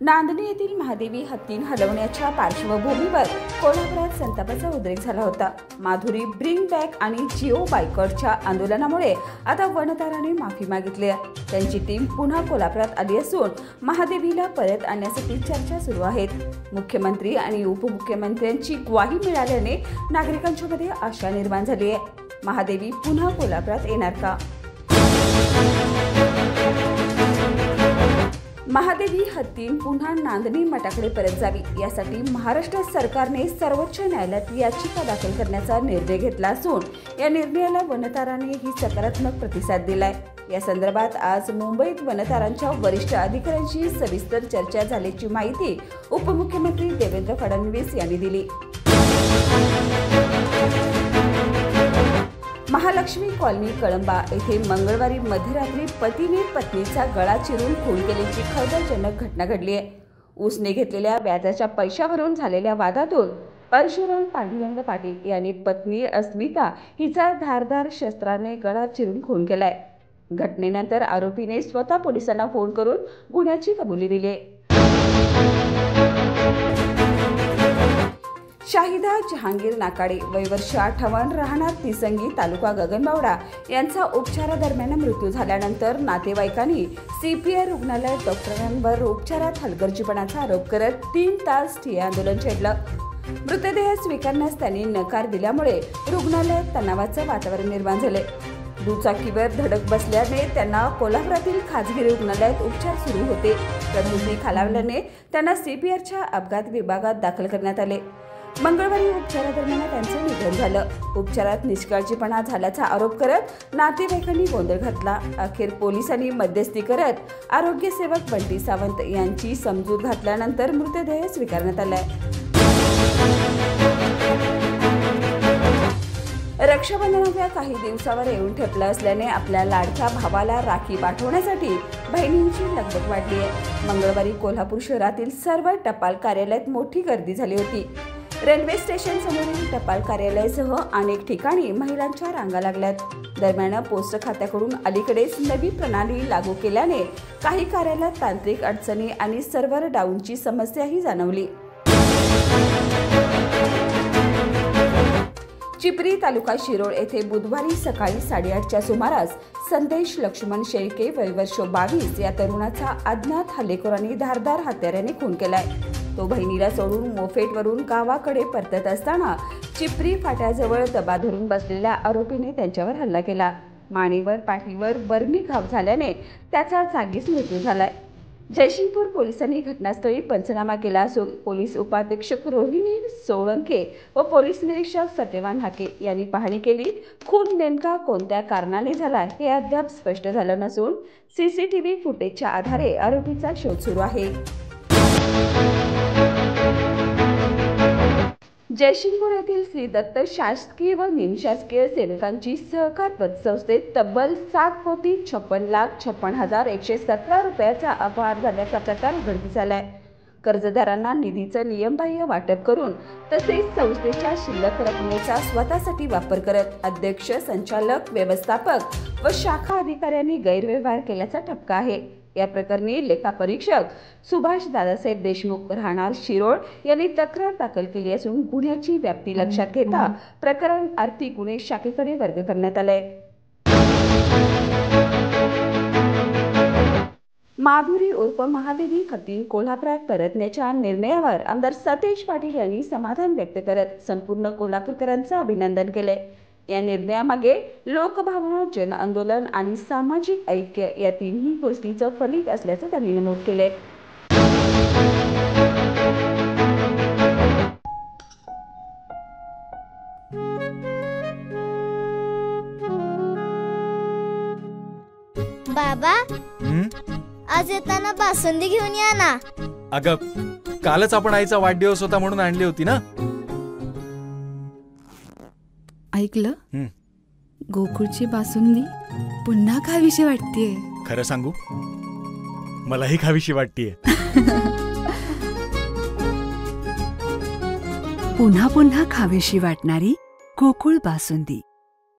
नांदणी येथील महादेवी हत्तीन हलवण्याच्या पार्श्वभूमीवर कोल्हापुरात संतापाचा उद्रेक झाला होता। माधुरी ब्रिंग बॅक आणि जिओ बायकॉटच्या आंदोलनामुळे आता वनताराने माफी मागितली आहे। त्यांची टीम पुन्हा कोल्हापुरात आली असून महादेवीला परत आणण्यासाठी चर्चा सुरू आहेत। मुख्यमंत्री आणि उपमुख्यमंत्र्यांची ग्वाही मिळाल्याने नागरिकांमध्ये आशा निर्माण झाली आहे। महादेवी पुन्हा कोल्हापुरात येणार का? महादेवी हत्तीन पुन्हा नांदणी मठाकडे परत जावी यासाठी महाराष्ट्र सरकारने सर्वोच्च न्यायालयात याचिका दाखल करण्याचा निर्णय घेतला असून या निर्णयाला वनताराने ही सकारात्मक प्रतिसाद दिलाय। या संदर्भात आज मुंबईत वनतारांच्या वरिष्ठ अधिकाऱ्यांशी सविस्तर चर्चा झाल्याची माहिती उपमुख्यमंत्री देवेंद्र फडणवीस यांनी दिली। महालक्ष्मी कॉलनी कळंबा येथे मंगळवारी मध्यरात्री पतीने पत्नीचा गळा चिरून खून केल्याची खळबळजनक घटना घडली आहे। उसने घेतलेल्या व्याजाच्या पैशावरून झालेल्या वादातून परशुराम पांडुरंग पाटील यांनी पत्नी अस्मिता हिचा धारदार शस्त्राने गळा चिरून खून केलाय। घटनेनंतर आरोपीने स्वतः पोलिसांना फोन करून गुन्ह्याची कबुली दिली आहे। शाहिदा जहांगीर नाकाडे वय वर्ष 58 राहणार तिसंगी तालुका गगनबावडा यांचा उपचारादरम्यान मृत्यू झाल्यानंतर नातेवाईकांनी सीपीआर रुग्णालयात डॉक्टरांवर उपचारात हलगर्जीपणाचा आरोप करत 3 तास ठिय्या आंदोलन छेडलं। मृतदेह स्वीकारण्यास त्यांनी नकार दिल्यामुळे रुग्णालयात तणावाचं वातावरण निर्माण झाले। दुचाकीवर धडक बसल्याने त्यांना कोल्हापुरातील खाजगी रुग्णालयात उपचार सुरू होते। प्रकृती खालावल्याने त्यांना सीपीआरच्या अपघात विभागात दाखल करण्यात आले। मंगळवारी उपचारादरम्यान त्यांचे निधन झालं। उपचारात निष्काळजीपणा झाल्याचा आरोप करत नातेवाईकांनी गोंधळ घातला। अखेर पोलिसांनी मध्यस्थी करत आरोग्य सेवक बंटी सावंत यांची समजूत घातल्यानंतर मृतदेह स्वीकारण्यात आलाय। रक्षाबंधनाच्या काही दिवसावर येऊन ठेपलं असल्याने आपल्या लाडक्या भावाला राखी पाठवण्यासाठी बहिणींची लगबग वाढली आहे। मंगळवारी कोल्हापूर शहरातील सर्व टपाल कार्यालयात मोठी गर्दी झाली होती। रेल्वे स्टेशन समोरील टपाल कार्यालयासह अनेक ठिकाणी महिलांच्या रांगा लागल्यात। दरम्यान पोस्ट खात्याकडून अलीकडेच नवी प्रणाली लागू केल्याने काही कार्यालयात तांत्रिक अडचणी आणि सर्व्हर डाऊनची समस्याही जाणवली। चिपरी तालुका शिरोळ येथे बुधवारी सकाळी 8:30च्या सुमारास संदेश लक्ष्मण शेळके वय वर्ष 22 या तरुणाचा अज्ञात हल्लेखोरांनी धारदार हत्याराने खून केलाय। तो बहिणीला सोडून मोफेटवरून गावाकडे परतत असताना चिपरी फाट्याजवळ दबा धरून बसलेल्या आरोपीने त्यांच्यावर हल्ला केला। मानेवर पाठीवर बर्मी घाव झाल्याने त्याचा जागीच मृत्यू झालाय। जयसिंगपूर पोलिसांनी घटनास्थळी पंचनामा केला असून पोलीस उपाधीक्षक रोहिणी सोळंके व पोलीस निरीक्षक सत्यवान हाके यांनी पाहणी केली। खून नेमका कोणत्या कारणाने झाला हे अद्याप स्पष्ट झालं नसून सीसीटीव्ही फुटेजच्या आधारे आरोपीचा शोध सुरू आहे। जयसिंगपूर येथील श्री दत्त शासकीय व निमशासकीय सेवकांची सहकार पतसंस्थेत तब्बल 7,56,56,117 रुपयाचा अपहार झाल्याचा प्रकार उघडकीस आलाय। कर्जदारांना निधीचं नियमबाह्य वाटप करून तसेच संस्थेच्या शिल्लक रकमेचा स्वतःसाठी वापर करत अध्यक्ष, संचालक, व्यवस्थापक व शाखा अधिकाऱ्यांनी गैरव्यवहार केल्याचा ठपका आहे। या प्रकरणी लेखापरीक्षक सुभाष दादासाहेब देशमुख राहणार शिरोळ यांनी तक्रार दाखल केली असून गुन्ह्याची व्याप्ती लक्षात घेता प्रकरण आर्थिक गुन्हे शाखेकडे वर्ग करण्यात आले। माधुरी उर्फ महादेवी हत्तीन कोल्हापुरात परतण्याच्या निर्णयावर आमदार सतेज पाटील यांनी समाधान व्यक्त करत संपूर्ण कोल्हापूरकरांचं अभिनंदन केले। या निर्णयामागे लोकभावना, जन आंदोलन आणि सामाजिक ऐक्य या तिन्ही गोष्टींचं फलित असल्याचं त्यांनी नमूद केले। बाबा, आज येताना बासुंदी घेऊन या ना। अगं, कालच आपण आईचा वाढदिवस होता म्हणून आणली होती ना। ऐकलं? गोकुळची बासुंदी पुन्हा खावीशी वाटतेय। खरं सांगू, मलाही खावीशी वाटतेय। पुन्हा पुन्हा खावीशी वाटणारी गोकुळ बासुंदी।